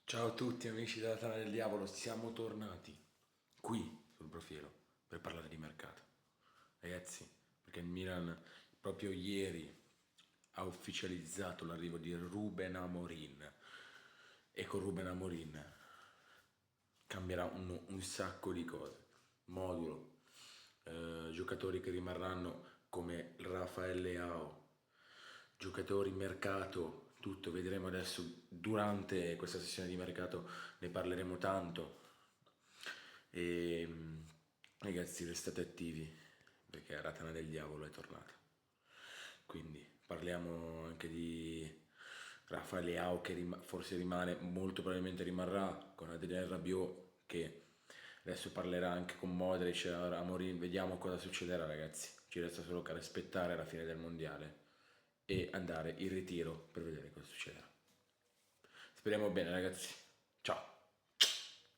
Ciao a tutti amici della Tana del Diavolo, siamo tornati qui sul profilo per parlare di mercato. Ragazzi, perché il Milan proprio ieri ha ufficializzato l'arrivo di Ruben Amorim e con Ruben Amorim cambierà un sacco di cose. Modulo, giocatori che rimarranno come Rafael Leao, giocatori, mercato, tutto, vedremo adesso durante questa sessione di mercato, ne parleremo tanto e ragazzi restate attivi perché Ratana del Diavolo è tornata. Quindi parliamo anche di Rafael Leao che forse rimane, molto probabilmente rimarrà, con Adrien Rabiot che adesso parlerà anche con Modric, Amorim, vediamo cosa succederà ragazzi, ci resta solo che aspettare la fine del mondiale e andare in ritiro per vedere cosa succederà. Speriamo bene ragazzi, ciao!